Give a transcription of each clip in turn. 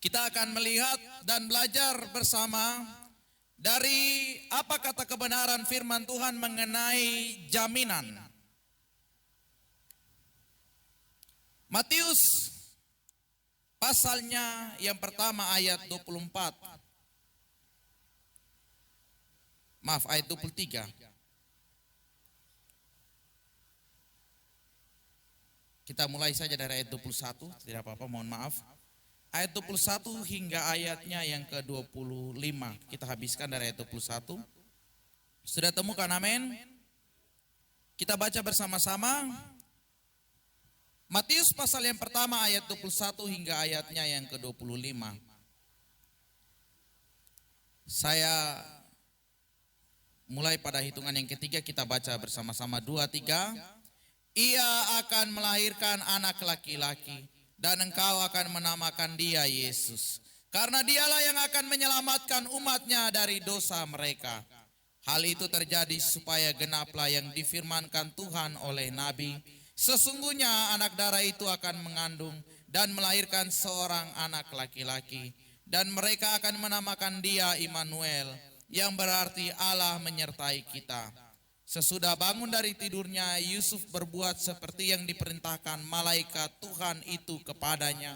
Kita akan melihat dan belajar bersama dari apa kata kebenaran firman Tuhan mengenai jaminan. Matius pasalnya yang pertama ayat 24. Maaf, ayat 23. Kita mulai saja dari ayat 21, tidak apa-apa, mohon maaf. Ayat 21 hingga ayatnya yang ke-25. Kita habiskan dari ayat 21. Sudah temukan, amin? Kita baca bersama-sama. Matius pasal yang pertama ayat 21 hingga ayatnya yang ke-25. Saya mulai pada hitungan yang ketiga, kita baca bersama-sama. 2, 3. Ia akan melahirkan anak laki-laki, dan engkau akan menamakan dia Yesus, karena dialah yang akan menyelamatkan umatnya dari dosa mereka. Hal itu terjadi supaya genaplah yang difirmankan Tuhan oleh Nabi. Sesungguhnya anak darah itu akan mengandung dan melahirkan seorang anak laki-laki, dan mereka akan menamakan dia Immanuel, yang berarti Allah menyertai kita. Sesudah bangun dari tidurnya, Yusuf berbuat seperti yang diperintahkan malaikat Tuhan itu kepadanya.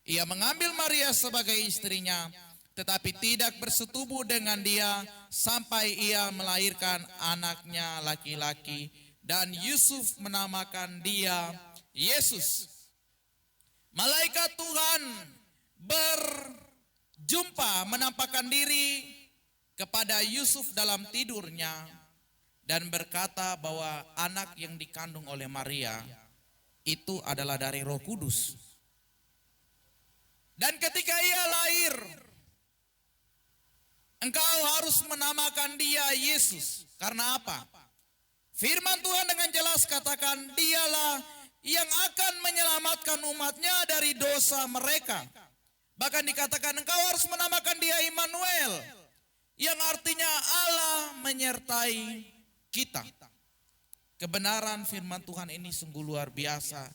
Ia mengambil Maria sebagai istrinya, tetapi tidak bersetubuh dengan dia sampai ia melahirkan anaknya laki-laki, dan Yusuf menamakan dia Yesus. Malaikat Tuhan berjumpa, menampakkan diri kepada Yusuf dalam tidurnya, dan berkata bahwa anak yang dikandung oleh Maria itu adalah dari Roh Kudus. Dan ketika ia lahir, engkau harus menamakan dia Yesus. Karena apa? Firman Tuhan dengan jelas katakan, dialah yang akan menyelamatkan umatnya dari dosa mereka. Bahkan dikatakan engkau harus menamakan dia Immanuel, yang artinya Allah menyertai kita. Kebenaran firman Tuhan ini sungguh luar biasa,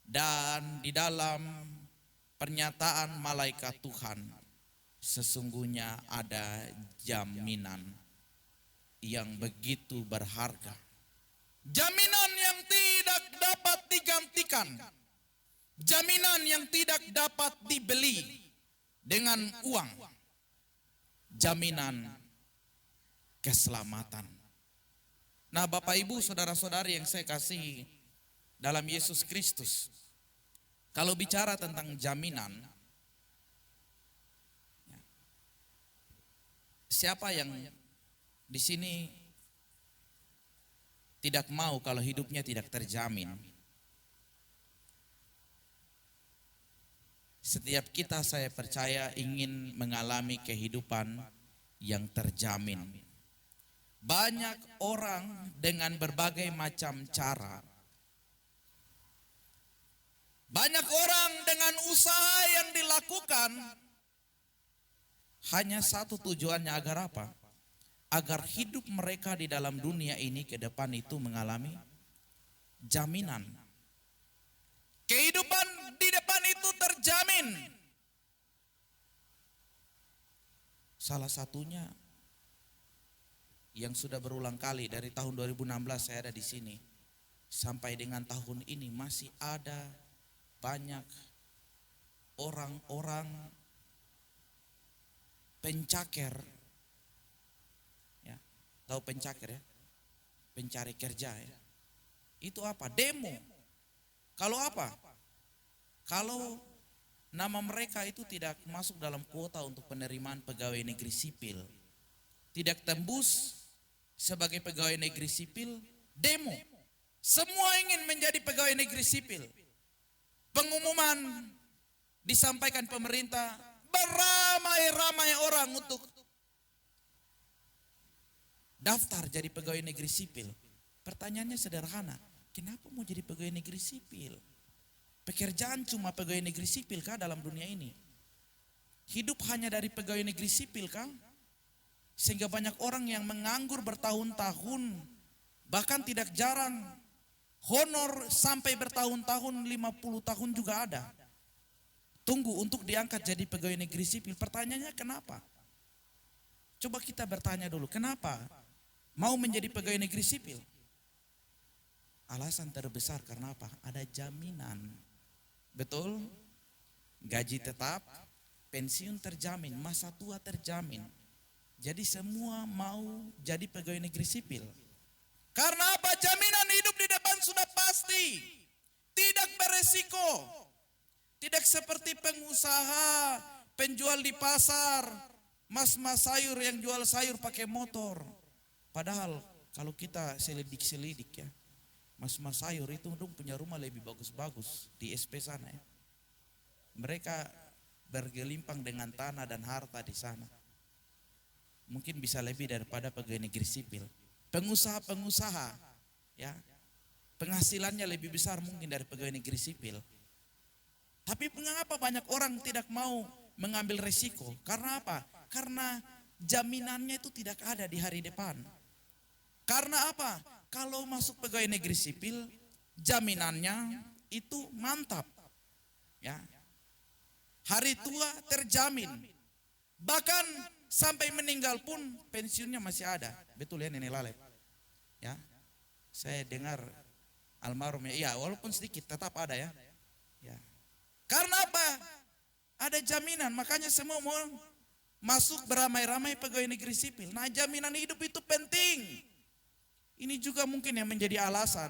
dan di dalam pernyataan malaikat Tuhan sesungguhnya ada jaminan yang begitu berharga. Jaminan yang tidak dapat digantikan. Jaminan yang tidak dapat dibeli dengan uang. Jaminan keselamatan. Nah, Bapak Ibu, saudara-saudari yang saya kasihi dalam Yesus Kristus, kalau bicara tentang jaminan, siapa yang di sini tidak mau kalau hidupnya tidak terjamin? Setiap kita, saya percaya, ingin mengalami kehidupan yang terjamin. Banyak orang dengan berbagai macam cara. Banyak orang dengan usaha yang dilakukan. Hanya satu tujuannya, agar apa? Agar hidup mereka di dalam dunia ini ke depan itu mengalami jaminan. Kehidupan di depan itu terjamin. Salah satunya yang sudah berulang kali dari tahun 2016 saya ada di sini sampai dengan tahun ini, masih ada banyak orang-orang pencaker, ya, tahu pencaker ya, pencari kerja ya. Itu apa? Demo. Kalau apa? Kalau nama mereka itu tidak masuk dalam kuota untuk penerimaan pegawai negeri sipil, tidak tembus sebagai pegawai negeri sipil, demo. Semua ingin menjadi pegawai negeri sipil. Pengumuman disampaikan pemerintah, beramai-ramai orang untuk daftar jadi pegawai negeri sipil. Pertanyaannya sederhana, kenapa mau jadi pegawai negeri sipil? Pekerjaan cuma pegawai negeri sipil kah dalam dunia ini? Hidup hanya dari pegawai negeri sipil kah? Sehingga banyak orang yang menganggur bertahun-tahun, bahkan tidak jarang honor sampai bertahun-tahun, 50 tahun juga ada. tunggu untuk diangkat jadi pegawai negeri sipil. Pertanyaannya kenapa? Coba kita bertanya dulu, kenapa mau menjadi pegawai negeri sipil? Alasan terbesar karena apa? Ada jaminan. Betul? Gaji tetap, pensiun terjamin, masa tua terjamin. Jadi semua mau jadi pegawai negeri sipil. Karena apa? Jaminan hidup di depan sudah pasti. Tidak beresiko. Tidak seperti pengusaha, penjual di pasar, mas-mas sayur yang jual sayur pakai motor. Padahal kalau kita selidik-selidik ya, mas-mas sayur itu dong punya rumah lebih bagus-bagus di SP sana ya. Mereka bergelimpang dengan tanah dan harta di sana. Mungkin bisa lebih daripada pegawai negeri sipil. Pengusaha-pengusaha ya, penghasilannya lebih besar mungkin dari pegawai negeri sipil. Tapi mengapa banyak orang tidak mau mengambil resiko? Karena apa? Karena jaminannya itu tidak ada di hari depan. Karena apa? Kalau masuk pegawai negeri sipil, jaminannya itu mantap. Ya. Hari tua terjamin. Bahkan sampai meninggal pun pensiunnya masih ada. Betul ya Nenek Lalep? Ya. Saya dengar almarhum ya, iya walaupun sedikit tetap ada ya. Ya. Karena apa? Ada jaminan, makanya semua mau masuk beramai-ramai pegawai negeri sipil. Nah, jaminan hidup itu penting. Ini juga mungkin yang menjadi alasan.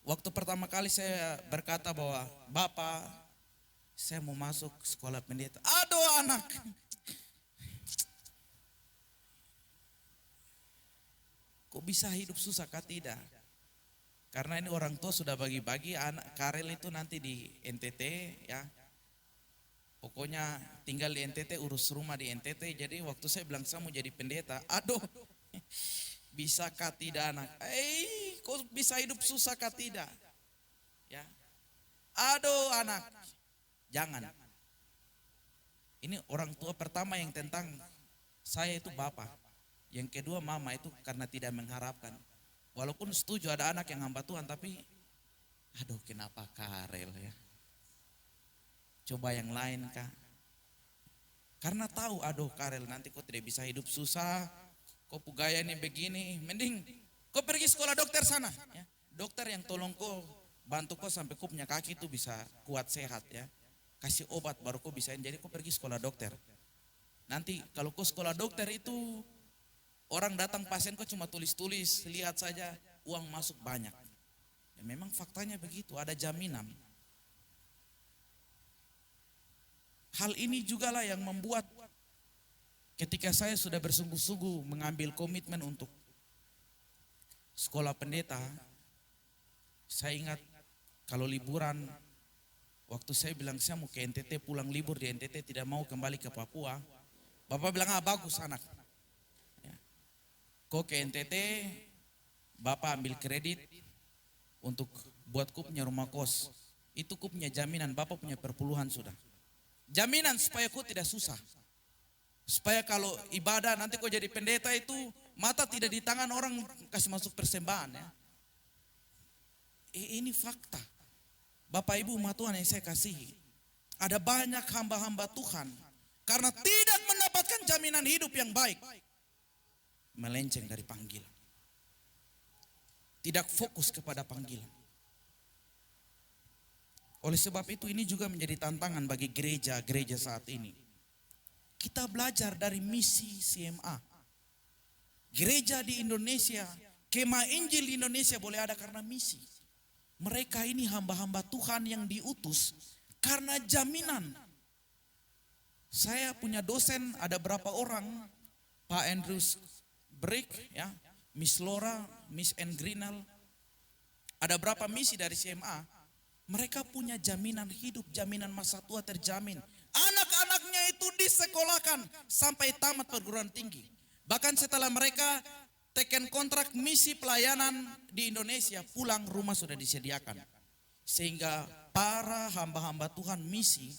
Waktu pertama kali saya berkata bahwa Bapak, saya mau masuk sekolah pendeta. Aduh anak. Kok bisa hidup susah kah tidak? Karena ini orang tua sudah bagi-bagi anak Karel itu nanti di NTT ya. Pokoknya tinggal di NTT, urus rumah di NTT. Jadi waktu saya bilang saya mau jadi pendeta, aduh bisakah tidak anak? Kok bisa hidup susah kah tidak? Ya, aduh anak, jangan. Ini orang tua pertama yang tentang saya itu bapak. Yang kedua mama itu karena tidak mengharapkan. Walaupun setuju ada anak yang hamba Tuhan, tapi aduh kenapa Karel ya? Coba yang lain kah? Karena tahu aduh Karel nanti kok tidak bisa hidup susah, kok gaya ini begini, mending kau pergi sekolah dokter sana. Ya. Dokter yang tolong kau, bantu kau sampai kau punya kaki itu bisa kuat sehat ya. Kasih obat baru kau bisa, jadi kau pergi sekolah dokter. Nanti kalau kau sekolah dokter itu orang datang pasien kok cuma tulis-tulis, lihat saja uang masuk banyak. Ya memang faktanya begitu, ada jaminan. Hal ini juga lah yang membuat ketika saya sudah bersungguh-sungguh mengambil komitmen untuk sekolah pendeta, saya ingat kalau liburan, waktu saya bilang saya mau ke NTT, pulang libur di NTT, tidak mau kembali ke Papua, Bapak bilang bagus anak. Kok ke NTT, Bapak ambil kredit untuk buat kau punya rumah kos. Itu kau punya jaminan, Bapak punya perpuluhan sudah. Jaminan supaya kau tidak susah. Supaya kalau ibadah nanti kau jadi pendeta itu mata tidak di tangan orang kasih masuk persembahan ya. Ini fakta. Bapak Ibu umat Tuhan yang saya kasihi. Ada banyak hamba-hamba Tuhan karena tidak mendapatkan jaminan hidup yang baik, melenceng dari panggilan. Tidak fokus kepada panggilan. Oleh sebab itu ini juga menjadi tantangan bagi gereja-gereja saat ini. Kita belajar dari misi CMA. Gereja di Indonesia, Kemah Injil di Indonesia boleh ada karena misi. Mereka ini hamba-hamba Tuhan yang diutus karena jaminan. Saya punya dosen ada berapa orang, Pak Andrews Brick, ya, Miss Laura, Miss Ann Grinal, ada berapa misi dari CMA, mereka punya jaminan hidup, jaminan masa tua terjamin. Anak-anaknya itu disekolahkan sampai tamat perguruan tinggi. Bahkan setelah mereka teken kontrak misi pelayanan di Indonesia, pulang rumah sudah disediakan. Sehingga para hamba-hamba Tuhan misi,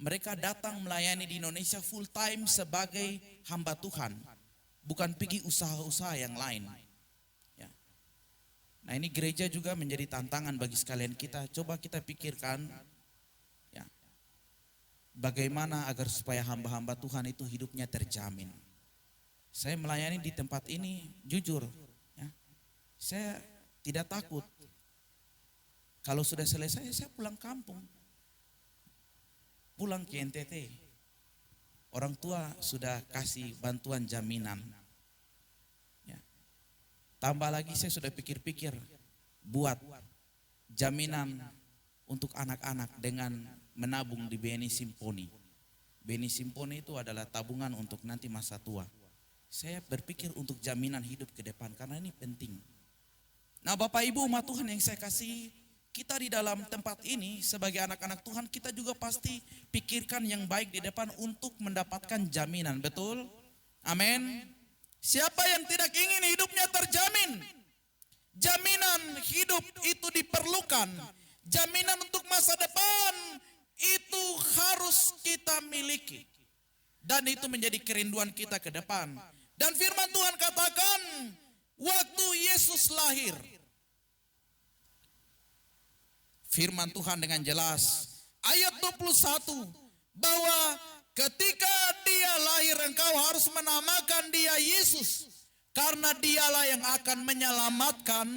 mereka datang melayani di Indonesia full time sebagai hamba Tuhan. Bukan pergi usaha-usaha yang lain. Ya. Nah ini gereja juga menjadi tantangan bagi sekalian kita. Coba kita pikirkan, ya, bagaimana agar supaya hamba-hamba Tuhan itu hidupnya terjamin. Saya melayani di tempat ini jujur, ya, saya tidak takut. Kalau sudah selesai saya pulang kampung, pulang ke NTT. Orang tua sudah kasih bantuan jaminan. Ya. Tambah lagi saya sudah pikir-pikir buat jaminan untuk anak-anak dengan menabung di BNI Simponi. BNI Simponi itu adalah tabungan untuk nanti masa tua. Saya berpikir untuk jaminan hidup ke depan karena ini penting. Nah, Bapak Ibu umat Tuhan yang saya kasih, kita di dalam tempat ini sebagai anak-anak Tuhan, kita juga pasti pikirkan yang baik di depan untuk mendapatkan jaminan, betul? Amin. Siapa yang tidak ingin hidupnya terjamin? Jaminan hidup itu diperlukan. Jaminan untuk masa depan itu harus kita miliki. Dan itu menjadi kerinduan kita ke depan. Dan firman Tuhan katakan, waktu Yesus lahir, firman Tuhan dengan jelas, ayat 21, bahwa ketika dia lahir engkau harus menamakan dia Yesus, karena dialah yang akan menyelamatkan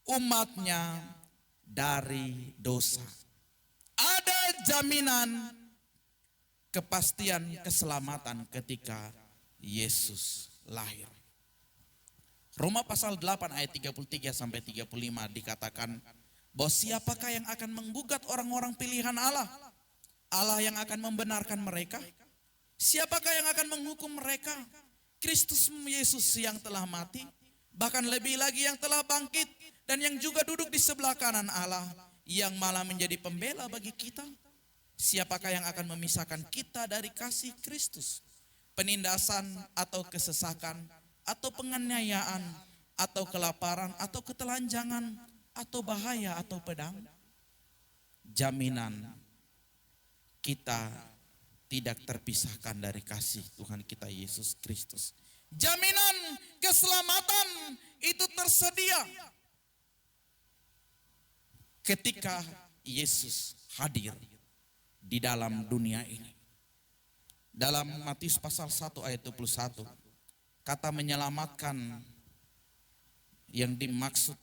umatnya dari dosa. Ada jaminan kepastian keselamatan ketika Yesus lahir. Roma pasal 8 ayat 33 sampai 35 dikatakan bahwa siapakah yang akan menggugat orang-orang pilihan Allah? Allah yang akan membenarkan mereka? Siapakah yang akan menghukum mereka? Kristus Yesus yang telah mati, bahkan lebih lagi yang telah bangkit dan yang juga duduk di sebelah kanan Allah, yang malah menjadi pembela bagi kita. Siapakah yang akan memisahkan kita dari kasih Kristus? Penindasan atau kesesakan atau penganiayaan atau kelaparan atau ketelanjangan atau bahaya atau pedang? Jaminan kita tidak terpisahkan dari kasih Tuhan kita Yesus Kristus. Jaminan keselamatan itu tersedia ketika Yesus hadir di dalam dunia ini. Dalam Matius pasal 1 ayat 21, kata menyelamatkan yang dimaksud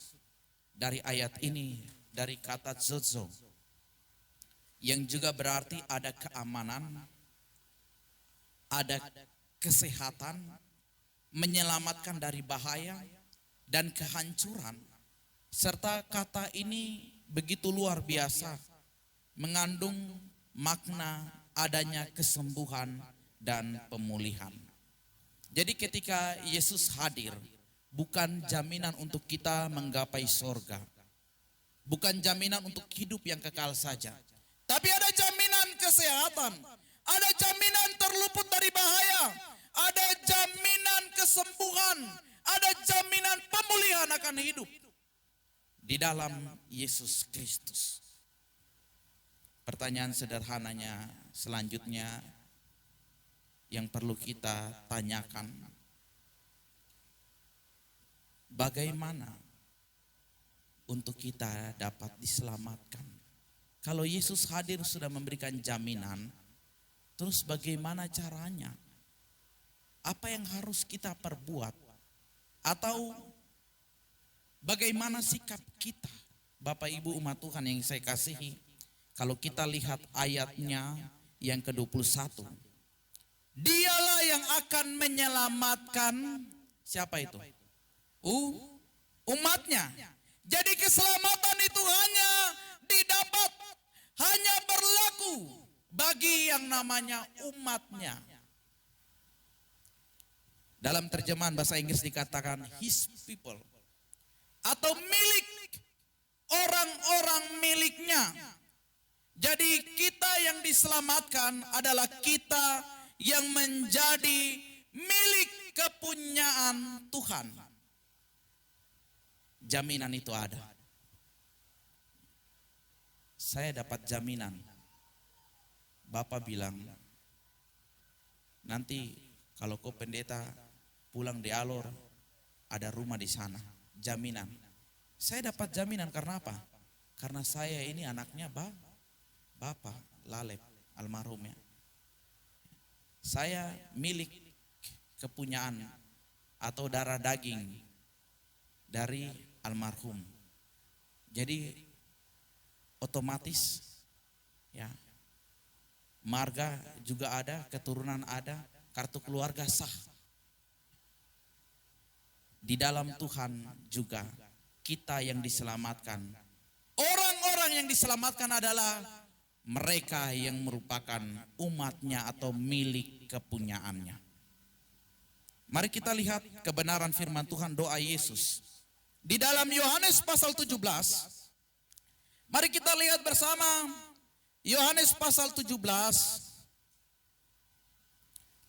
dari ayat ini dari kata zozo, yang juga berarti ada keamanan, ada kesehatan, menyelamatkan dari bahaya dan kehancuran. Serta kata ini begitu luar biasa, mengandung makna adanya kesembuhan dan pemulihan. Jadi ketika Yesus hadir, bukan jaminan untuk kita menggapai sorga, bukan jaminan untuk hidup yang kekal saja, tapi ada jaminan kesehatan, ada jaminan terluput dari bahaya, ada jaminan kesembuhan, ada jaminan pemulihan akan hidup di dalam Yesus Kristus. Pertanyaan sederhananya selanjutnya yang perlu kita tanyakan, bagaimana untuk kita dapat diselamatkan? Kalau Yesus hadir sudah memberikan jaminan, terus bagaimana caranya? Apa yang harus kita perbuat? Atau bagaimana sikap kita? Bapak Ibu umat Tuhan yang saya kasihi, kalau kita lihat ayatnya yang ke-21, dialah yang akan menyelamatkan, siapa itu? Umatnya. Jadi keselamatan itu hanya didapat, hanya berlaku bagi yang namanya umatnya. Dalam terjemahan bahasa Inggris dikatakan his people, atau milik, orang-orang miliknya. Jadi kita yang diselamatkan adalah kita yang menjadi milik kepunyaan Tuhan. Jaminan itu ada. Saya dapat jaminan. Bapak bilang, nanti kalau kau pendeta pulang di Alor, ada rumah di sana. Jaminan. Saya dapat jaminan karena apa? Karena saya ini anaknya Bapak Lalep. almarhum ya. Saya milik kepunyaan atau darah daging dari almarhum. Jadi otomatis ya, marga juga ada, keturunan ada, kartu keluarga sah. Di dalam Tuhan juga kita yang diselamatkan. Orang-orang yang diselamatkan adalah mereka yang merupakan umatnya atau milik kepunyaannya. Mari kita lihat kebenaran firman Tuhan, doa Yesus. Di dalam Yohanes pasal 17, mari kita lihat bersama Yohanes pasal 17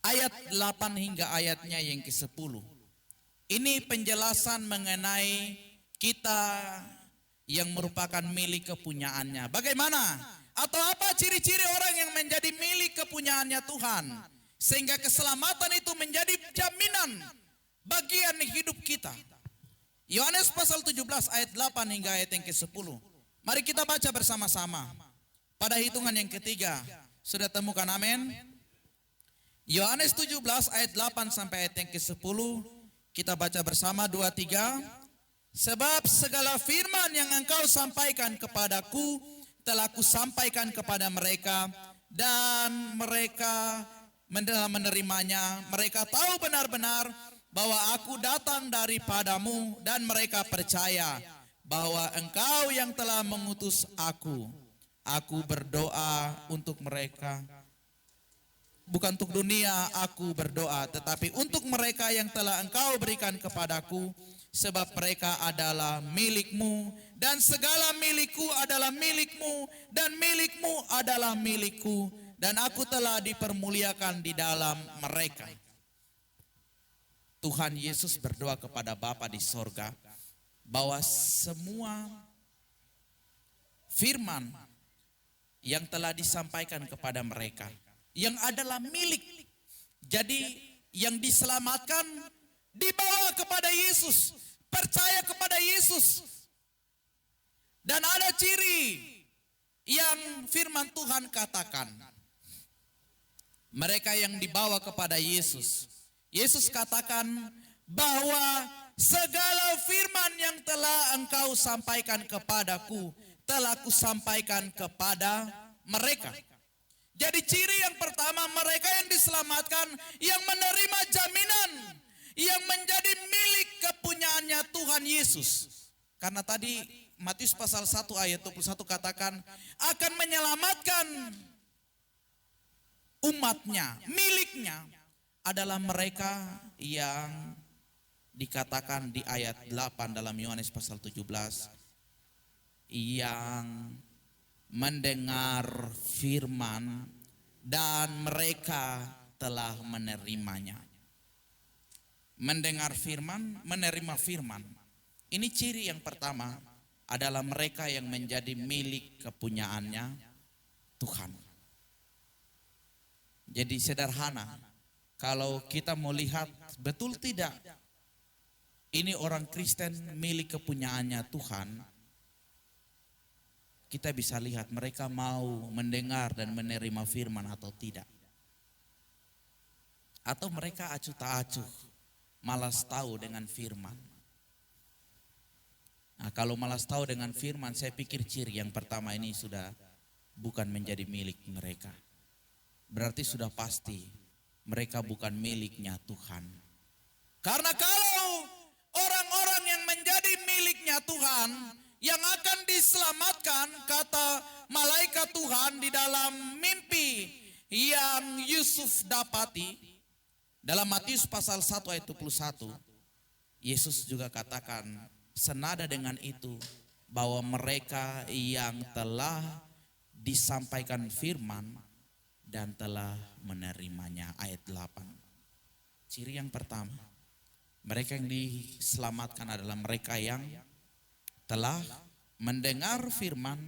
ayat 8 hingga ayatnya yang ke-10. Ini penjelasan mengenai kita yang merupakan milik kepunyaannya. Bagaimana? Atau apa ciri-ciri orang yang menjadi milik kepunyaannya Tuhan? Sehingga keselamatan itu menjadi jaminan bagian hidup kita. Yohanes pasal 17 ayat 8 hingga ayat yang ke-10. Mari kita baca bersama-sama. Pada hitungan yang ketiga. Sudah temukan amin? Yohanes 17 ayat 8 sampai ayat yang ke-10. Kita baca bersama 2, 3. Sebab segala firman yang engkau sampaikan kepadaku telah kusampaikan kepada mereka, dan mereka menerimanya. Mereka tahu benar-benar bahwa aku datang daripadamu, dan mereka percaya bahwa engkau yang telah mengutus aku. Aku berdoa untuk mereka, bukan untuk dunia aku berdoa, tetapi untuk mereka yang telah engkau berikan kepadaku, sebab mereka adalah milikmu, dan segala milikku adalah milikmu, dan milikmu adalah milikku, dan aku telah dipermuliakan di dalam mereka. Tuhan Yesus berdoa kepada Bapa di sorga, bahwa semua firman yang telah disampaikan kepada mereka, yang adalah milik. Jadi yang diselamatkan dibawa kepada Yesus, percaya kepada Yesus. Dan ada ciri yang firman Tuhan katakan, mereka yang dibawa kepada Yesus. Yesus katakan bahwa segala firman yang telah engkau sampaikan kepadaku, telah kusampaikan kepada mereka. Jadi ciri yang pertama, mereka yang diselamatkan, yang menerima jaminan, yang menjadi milik kepunyaannya Tuhan Yesus. Karena tadi Matius pasal 1 ayat 21 katakan akan menyelamatkan umatnya, miliknya adalah mereka yang dikatakan di ayat 8 dalam Yohanes pasal 17, yang mendengar firman dan mereka telah menerimanya. Mendengar firman, menerima firman. Ini ciri yang pertama adalah mereka yang menjadi milik kepunyaannya Tuhan. Jadi sederhana, kalau kita mau lihat betul tidak ini orang Kristen milik kepunyaannya Tuhan, kita bisa lihat mereka mau mendengar dan menerima firman atau tidak. Atau mereka acuh tak acuh, malas tahu dengan firman. Nah, kalau malas tahu dengan firman, saya pikir ciri yang pertama ini sudah bukan menjadi milik mereka. Berarti sudah pasti mereka bukan miliknya Tuhan. Karena kalau orang-orang yang menjadi miliknya Tuhan, yang akan diselamatkan, kata malaikat Tuhan di dalam mimpi yang Yusuf dapati, dalam Matius pasal 1 ayat 21, Yesus juga katakan senada dengan itu, bahwa mereka yang telah disampaikan firman dan telah menerimanya. Ayat 8. Ciri yang pertama, mereka yang diselamatkan adalah mereka yang telah mendengar firman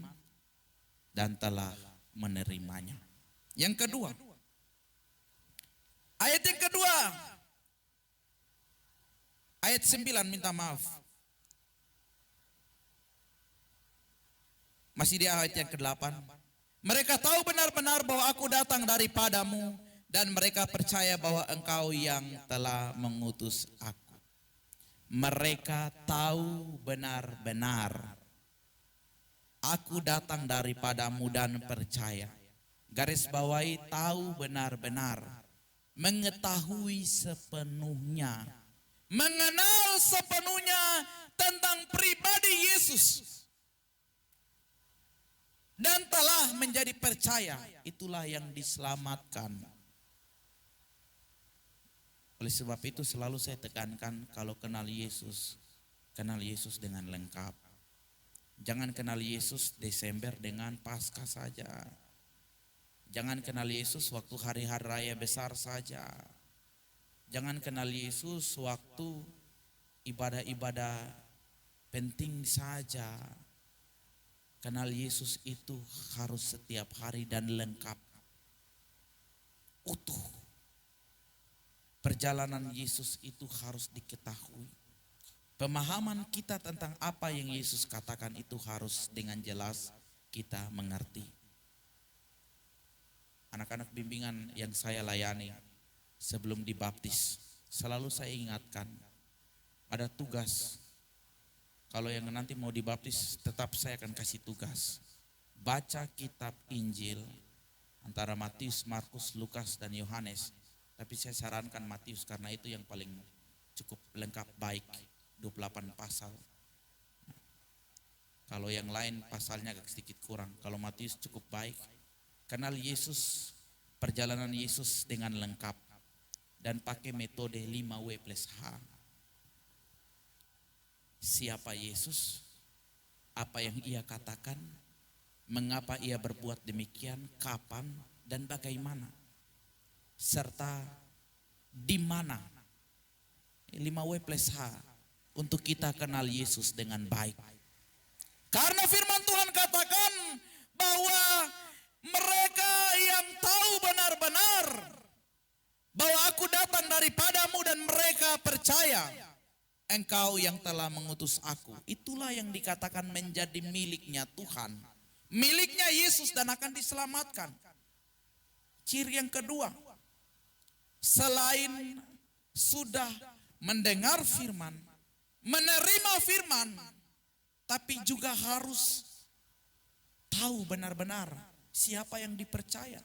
dan telah menerimanya. Yang kedua, ayat yang kedua, ayat 9, minta maaf. Masih di ayat yang ke-8. Mereka tahu benar-benar bahwa aku datang daripadamu dan mereka percaya bahwa engkau yang telah mengutus aku. Mereka tahu benar-benar aku datang daripadamu dan percaya. Garis bawahi tahu benar-benar, mengetahui sepenuhnya, mengenal sepenuhnya tentang pribadi Yesus. Dan telah menjadi percaya, itulah yang diselamatkan. Oleh sebab itu selalu saya tekankan kalau kenal Yesus dengan lengkap. Jangan kenal Yesus Desember dengan Paskah saja. Jangan kenal Yesus waktu hari-hari raya besar saja. Jangan kenal Yesus waktu ibadah-ibadah penting saja. Kenal Yesus itu harus setiap hari dan lengkap. Utuh. Perjalanan Yesus itu harus diketahui. Pemahaman kita tentang apa yang Yesus katakan itu harus dengan jelas kita mengerti. Anak-anak bimbingan yang saya layani sebelum dibaptis, selalu saya ingatkan ada tugas. Kalau yang nanti mau dibaptis tetap saya akan kasih tugas. Baca kitab Injil antara Matius, Markus, Lukas dan Yohanes. Tapi saya sarankan Matius karena itu yang paling cukup lengkap baik, 28 pasal. Kalau yang lain pasalnya agak sedikit kurang. Kalau Matius cukup baik. Kenal Yesus, perjalanan Yesus dengan lengkap. Dan pakai metode 5W+H. Siapa Yesus? Apa yang ia katakan? Mengapa ia berbuat demikian? Kapan dan bagaimana? Serta di mana? 5W+H untuk kita kenal Yesus dengan baik. Karena firman Tuhan katakan bahwa mereka yang tahu benar-benar bahwa aku datang daripadamu dan mereka percaya engkau yang telah mengutus aku. Itulah yang dikatakan menjadi miliknya Tuhan. Miliknya Yesus dan akan diselamatkan. Ciri yang kedua, selain sudah mendengar firman, menerima firman, tapi juga harus tahu benar-benar siapa yang dipercaya.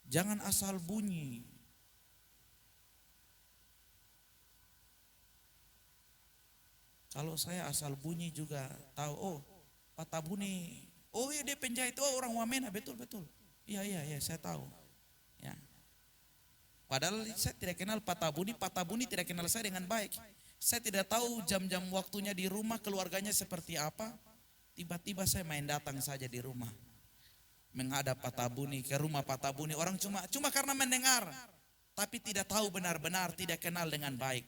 Jangan asal bunyi. Kalau saya asal bunyi juga tahu, oh Pak Tabuni, oh iya dia penjahit, oh orang Wamena, betul. Iya saya tahu. Ya. Padahal saya tidak kenal Pak Tabuni tidak kenal saya dengan baik. Saya tidak tahu jam-jam waktunya di rumah, keluarganya seperti apa. Tiba-tiba saya main datang saja di rumah. Menghadap Pak Tabuni, ke rumah Pak Tabuni. Orang cuma karena mendengar. Tapi tidak tahu benar-benar, tidak kenal dengan baik.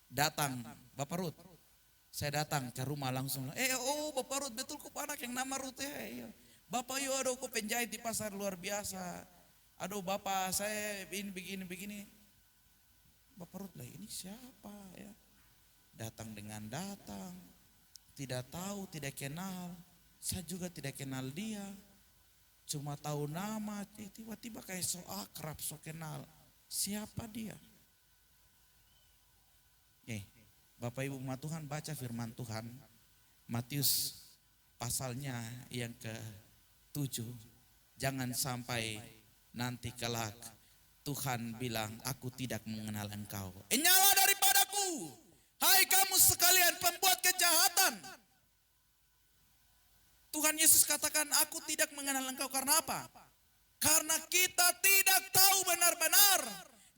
Datang, Bapak Ruth. Saya datang ke rumah langsung. Bapak Ruth, betul kok anak yang nama Ruth ya. Bapak aduh kok penjahit di pasar luar biasa. Aduh Bapak saya ini begini. Bapak Ruth lah ini siapa ya. Datang. Tidak tahu, tidak kenal. Saya juga tidak kenal dia. Cuma tahu nama, tiba-tiba kayak so akrab, so kenal. Siapa dia? Bapak Ibu umat Tuhan baca firman Tuhan. Matius pasalnya yang ke-7. Jangan sampai nanti kelak Tuhan bilang aku tidak mengenal engkau. Nyala daripadaku. Hai kamu sekalian pembuat kejahatan. Tuhan Yesus katakan aku tidak mengenal engkau karena apa? Karena kita tidak tahu benar-benar.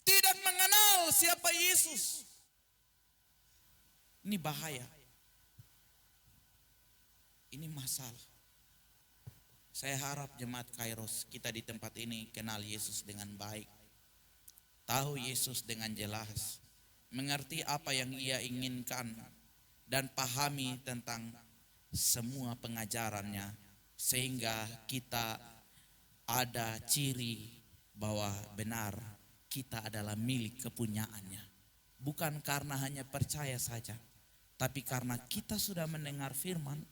Tidak mengenal siapa Yesus. Ini bahaya. Ini masalah. Saya harap jemaat Kairos kita di tempat ini kenal Yesus dengan baik. Tahu Yesus dengan jelas. Mengerti apa yang ia inginkan. Dan pahami tentang semua pengajarannya. Sehingga kita ada ciri bahwa benar kita adalah milik kepunyaannya. Bukan karena hanya percaya saja. Tapi karena kita sudah mendengar firman.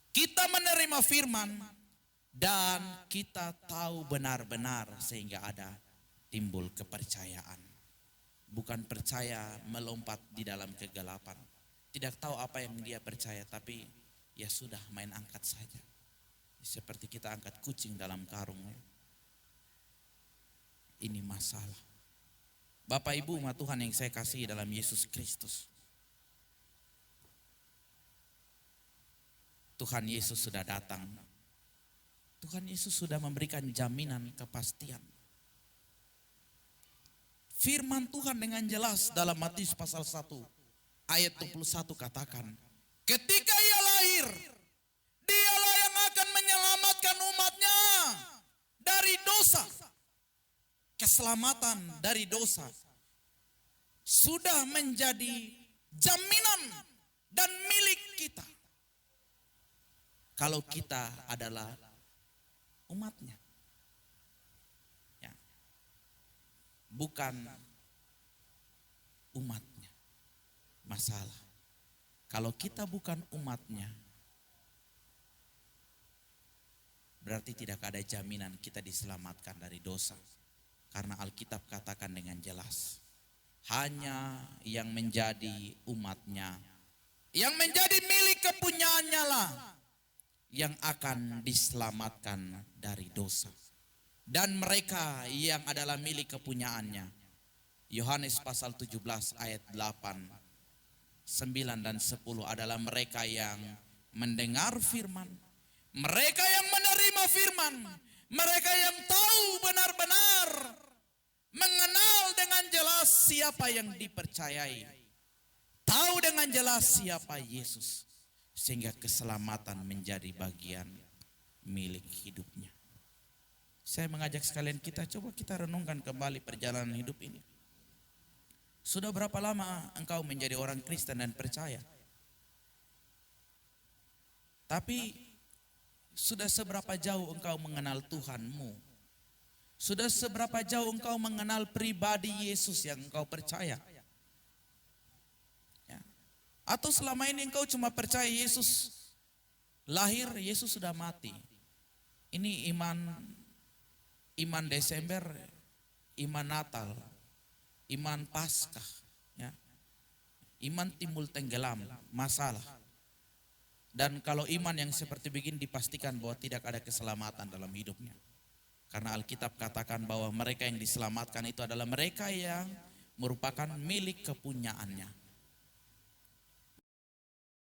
Kita menerima firman. dan kita tahu benar-benar sehingga ada timbul kepercayaan. Bukan percaya melompat di dalam kegelapan. Tidak tahu apa yang dia percaya, tapi ya sudah, main angkat saja. Seperti kita angkat kucing dalam karung. Ini masalah. Bapak Ibu umat Tuhan yang saya kasih dalam Yesus Kristus. Tuhan Yesus sudah datang. Tuhan Yesus sudah memberikan jaminan kepastian. Firman Tuhan dengan jelas dalam Matius pasal 1 ayat 21 katakan, ketika ia lahir, dialah yang akan menyelamatkan umatnya dari dosa. Keselamatan dari dosa sudah menjadi jaminan dan milik kita. Kalau kita adalah umatnya. Bukan umatnya. Masalah. Kalau kita bukan umatnya, berarti tidak ada jaminan kita diselamatkan dari dosa. Karena Alkitab katakan dengan jelas, hanya yang menjadi umatnya, yang menjadi milik kepunyaannya lah, yang akan diselamatkan dari dosa. Dan mereka yang adalah milik kepunyaannya, Yohanes pasal 17 ayat 8, 9 dan 10 adalah mereka yang mendengar firman, mereka yang menerima firman, mereka yang tahu benar-benar, mengenal dengan jelas siapa yang dipercayai, tahu dengan jelas siapa Yesus, sehingga keselamatan menjadi bagian milik hidupnya. Saya mengajak sekalian kita, coba kita renungkan kembali perjalanan hidup ini. Sudah berapa lama engkau menjadi orang Kristen dan percaya? Tapi sudah seberapa jauh engkau mengenal Tuhanmu? Sudah seberapa jauh engkau mengenal pribadi Yesus yang engkau percaya? Ya. Atau selama ini engkau cuma percaya Yesus lahir, Yesus sudah mati. Ini iman Desember, iman Natal, iman Paskah, ya. Iman timbul tenggelam, masalah. Dan kalau iman yang seperti begini dipastikan bahwa tidak ada keselamatan dalam hidupnya. Karena Alkitab katakan bahwa mereka yang diselamatkan itu adalah mereka yang merupakan milik kepunyaannya.